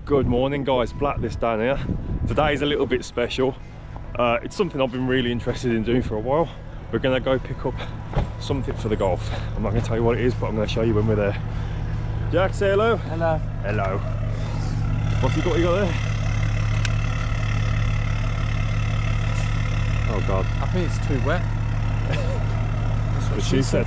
Good morning guys, Black this down here. Today is a little bit special. It's something I've been really interested in doing for a while. We're gonna go pick up something for the golf. I'm not gonna tell you what it is, but I'm gonna show you when we're there. Jack, say hello. Hello. Hello. What you got there? Oh God. I think it's too wet. That's what she said.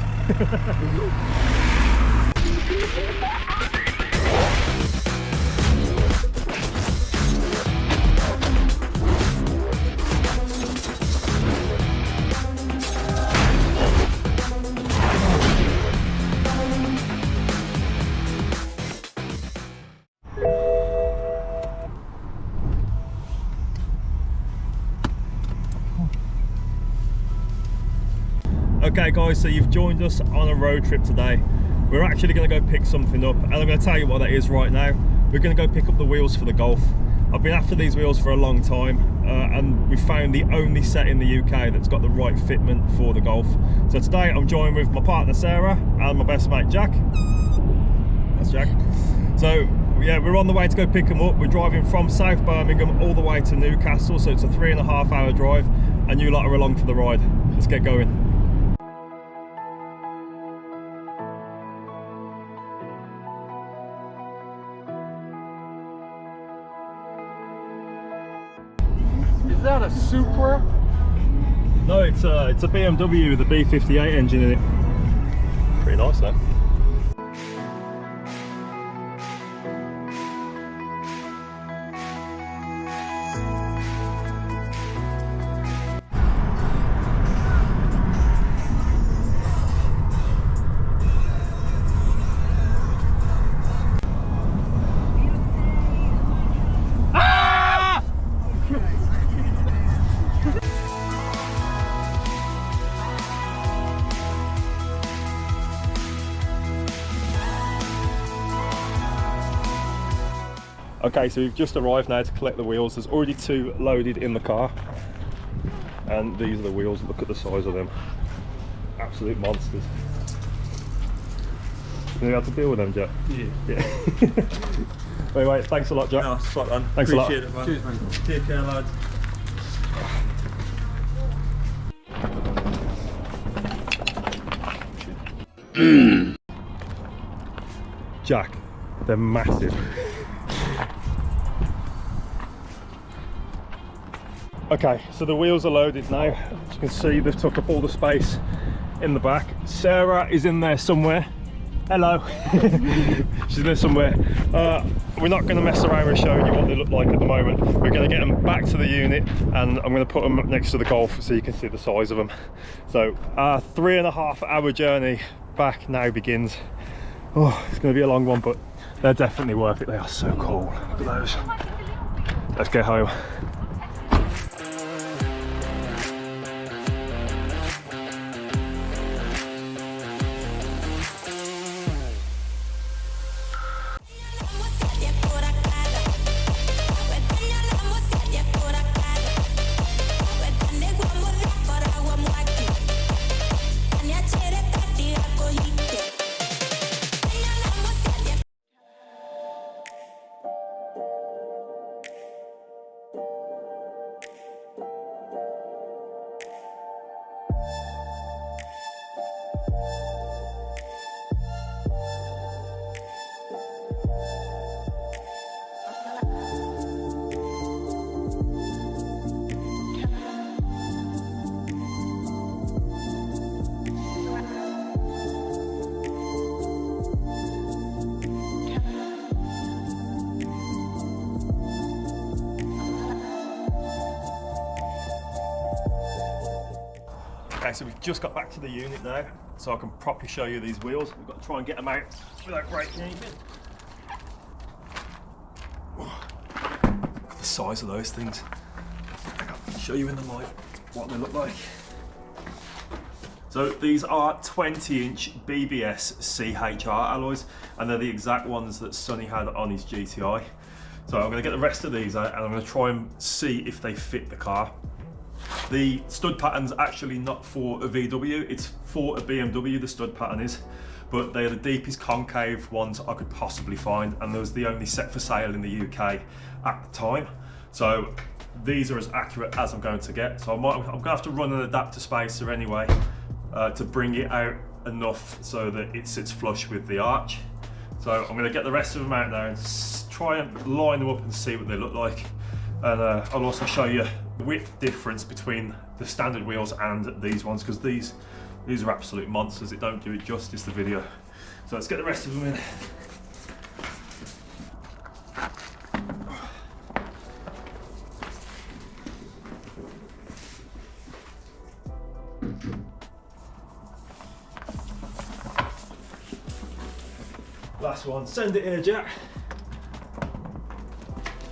Okay guys, so you've joined us on a road trip today. We're actually going to go pick something up, and I'm going to tell you what that is right now. We're going to go pick up the wheels for the Golf. I've been after these wheels for a long time, and we found the only set in the UK that's got the right fitment for the Golf. So today I'm joined with my partner Sarah and my best mate Jack. That's Jack. So yeah, we're on the way to go pick them up. We're driving from South Birmingham all the way to Newcastle, so it's a 3.5 hour drive, and you lot are along for the ride. Let's get going. Is that a Supra? No, it's a BMW with a B58 engine in it. Pretty nice though. Okay, so we've just arrived now to collect the wheels. There's already 2 loaded in the car, and these are the wheels. Look at the size of them, absolute monsters. You know how to deal with them, Jack? Yeah. Anyway, thanks a lot, Jack. No, spot on. Thanks Appreciate a lot. it, man. Cheers, man. Take care, lads. Jack, they're massive. Okay, so the wheels are loaded now. As you can see, they've took up all the space in the back. Sarah is in there somewhere. Hello. She's in there somewhere. We're not going to mess around with showing you what they look like at the moment. We're going to get them back to the unit, and I'm going to put them next to the Golf so you can see the size of them. So our 3.5 hour journey back now begins. Oh, it's going to be a long one, but they're definitely worth it. They are so cool. Look at those. Let's get home. Okay, so we've just got back to the unit now, so I can properly show you these wheels. We've got to try and get them out without breaking anything. Look at the size of those things. I'll show you in the light what they look like. So these are 20-inch BBS CHR alloys, and they're the exact ones that Sonny had on his GTI. So I'm going to get the rest of these out, and I'm going to try and see if they fit the car. The stud pattern's actually not for a VW, it's for a BMW, the stud pattern is. but they're the deepest concave ones I could possibly find, and there was the only set for sale in the UK at the time. So these are as accurate as I'm going to get. So I'm going to have to run an adapter spacer anyway to bring it out enough so that it sits flush with the arch. So I'm going to get the rest of them out now and try and line them up and see what they look like. And I'll also show you the width difference between the standard wheels and these ones, because these are absolute monsters. It don't do it justice, the video. So let's get the rest of them in. Last one, send it here, Jack.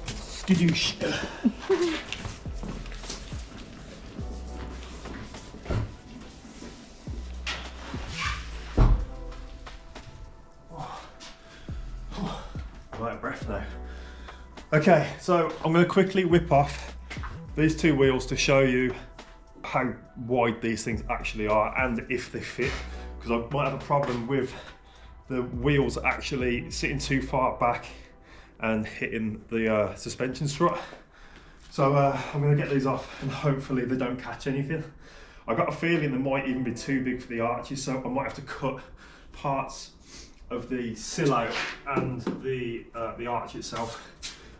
Skidoosh. I'm out of breath now. Okay, so I'm going to quickly whip off these two wheels to show you how wide these things actually are and if they fit, because I might have a problem with the wheels actually sitting too far back and hitting the suspension strut. So I'm going to get these off and hopefully they don't catch anything. I've got a feeling they might even be too big for the arches, so I might have to cut parts of the sill out and the arch itself,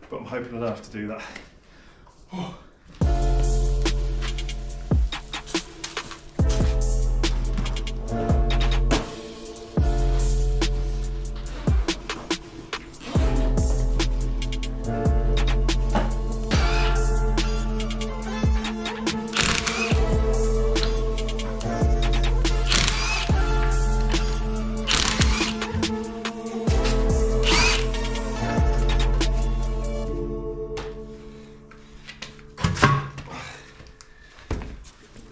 but I'm hoping I don't have to do that.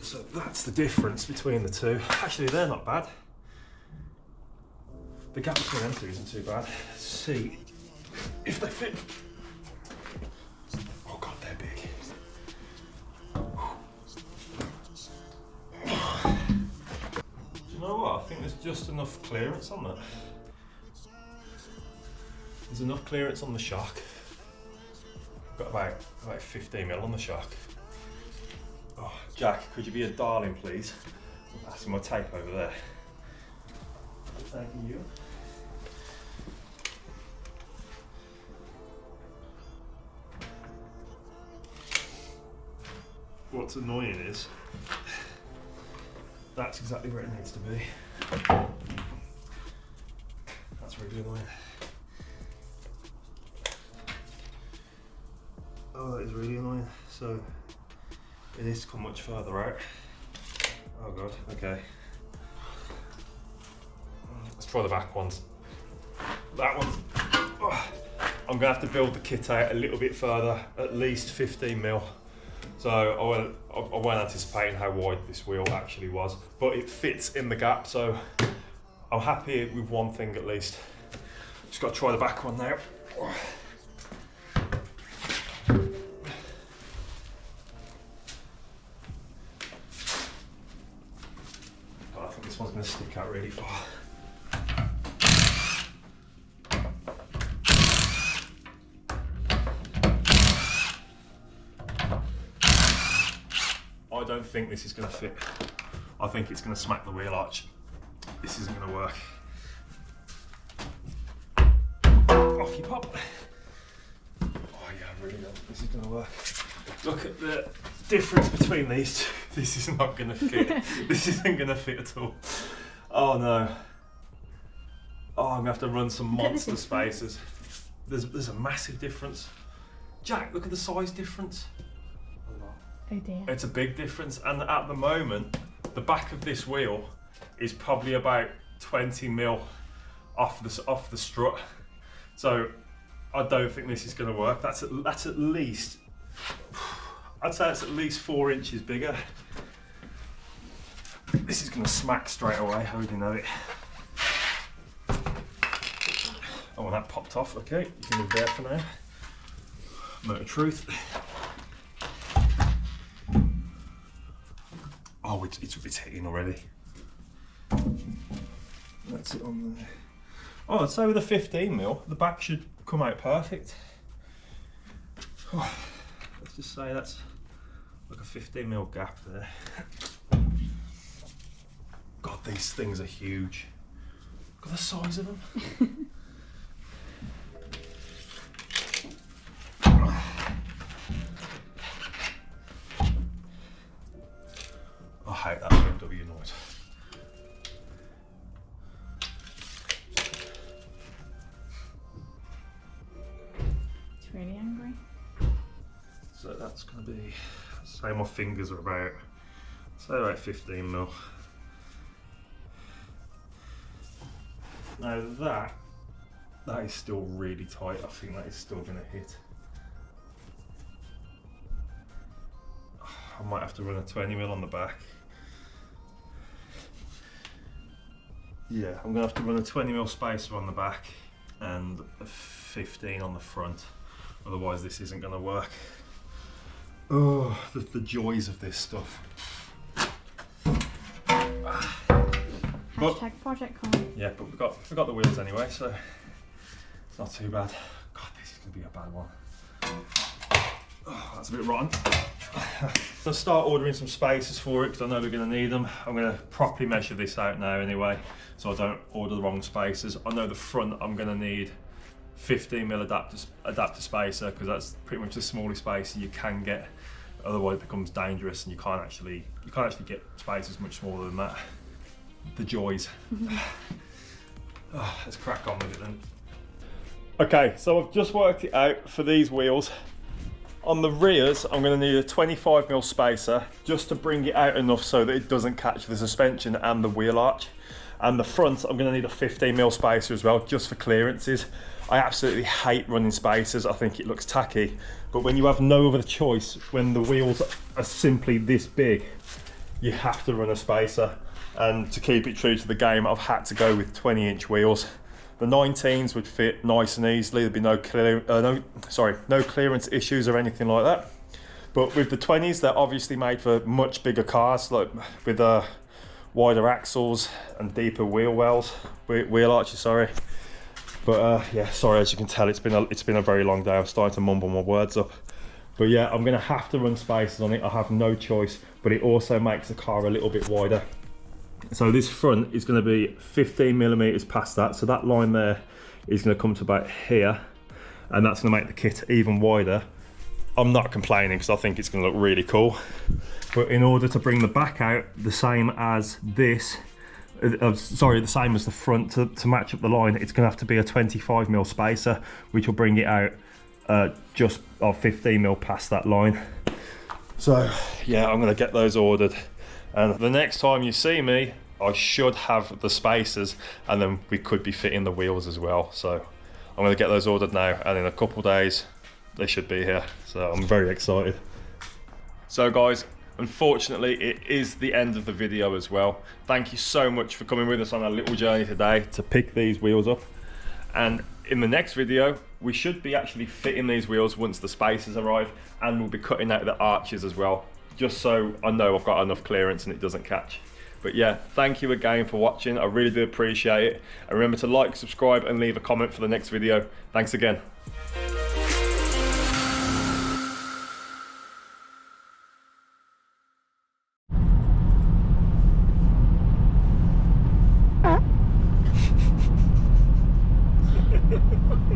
So that's the difference between the two. Actually, they're not bad. The gap between them two isn't too bad. Let's see if they fit. Oh God, they're big. Do you know what? I think there's just enough clearance on that. There's enough clearance on the shock. Got about 15mm on the shock. Oh, Jack, could you be a darling, please? I'm passing my tape over there. Thanking you. What's annoying is that's exactly where it needs to be. That's really annoying. Oh, that is really annoying. So it needs to come much further out. Oh God, okay. Let's try the back ones. That one's, oh, I'm gonna have to build the kit out a little bit further, at least 15mm. So I wasn't anticipating how wide this wheel actually was, but it fits in the gap, so I'm happy with one thing at least. Just gotta try the back one now. This one's going to stick out really far. I don't think this is going to fit. I think it's going to smack the wheel arch. This isn't going to work. Off you pop. Oh yeah, I really don't think this is going to work. Look at the difference between these two. This is not going to fit. This isn't going to fit at all. Oh no. Oh, I'm going to have to run some monster spacers. There's a massive difference. Jack, look at the size difference. Oh dear. It's a big difference, and at the moment, the back of this wheel is probably about 20mm off the strut. So I don't think this is going to work. That's at least, I'd say it's at least 4 inches bigger. This is going to smack straight away. How would you know it? Oh, that popped off. Okay, you can leave there for now. Moment of truth. Oh, it's hitting already. That's it on there. Oh, I'd say with a 15mm, the back should come out perfect. Oh, let's just say that's like a 15mm gap there. God, these things are huge. Look at the size of them. I hate that BMW noise. It's really angry. So that's going to be, say my fingers are about, say about 15mm. Now that is still really tight. I think that is still going to hit. I might have to run a 20mm on the back. Yeah, I'm going to have to run a 20mm spacer on the back and a 15 on the front. Otherwise this isn't going to work. Oh, the joys of this stuff. Hashtag Project Con. Yeah, but we've got the wheels anyway, so it's not too bad. God, this is going to be a bad one. Oh, that's a bit rotten. I'll start ordering some spacers for it because I know we're going to need them. I'm going to properly measure this out now anyway, so I don't order the wrong spacers. I know the front I'm going to need 15mm adapter spacer because that's pretty much the smallest spacer you can get. Otherwise it becomes dangerous and you can't actually get spacers much smaller than that. The joys. Oh, let's crack on with it then. Okay, so I've just worked it out for these wheels. On the rears, I'm going to need a 25mm spacer just to bring it out enough so that it doesn't catch the suspension and the wheel arch. And the front, I'm going to need a 15mm spacer as well, just for clearances. I absolutely hate running spacers. I think it looks tacky. But when you have no other choice, when the wheels are simply this big, you have to run a spacer. And to keep it true to the game, I've had to go with 20-inch wheels. The 19s would fit nice and easily. There'd be no clearance issues or anything like that. But with the 20s, they're obviously made for much bigger cars, like with wider axles and deeper wheel arches. Sorry. But yeah, sorry. As you can tell, it's been a very long day. I'm starting to mumble my words up. But yeah, I'm going to have to run spacers on it. I have no choice. But it also makes the car a little bit wider. So this front is going to be 15mm past that. So that line there is going to come to about here. And that's going to make the kit even wider. I'm not complaining because I think it's going to look really cool. But in order to bring the back out the same as this, the same as the front to match up the line, it's going to have to be a 25mm spacer, which will bring it out just 15mm past that line. So yeah, I'm going to get those ordered. And the next time you see me, I should have the spacers, and then we could be fitting the wheels as well. So I'm going to get those ordered now, and in a couple of days they should be here. So I'm very excited. So guys, unfortunately it is the end of the video as well. Thank you so much for coming with us on our little journey today to pick these wheels up. And in the next video, we should be actually fitting these wheels once the spacers arrive, and we'll be cutting out the arches as well, just so I know I've got enough clearance and it doesn't catch. But yeah, thank you again for watching. I really do appreciate it. And remember to like, subscribe and leave a comment for the next video. Thanks again.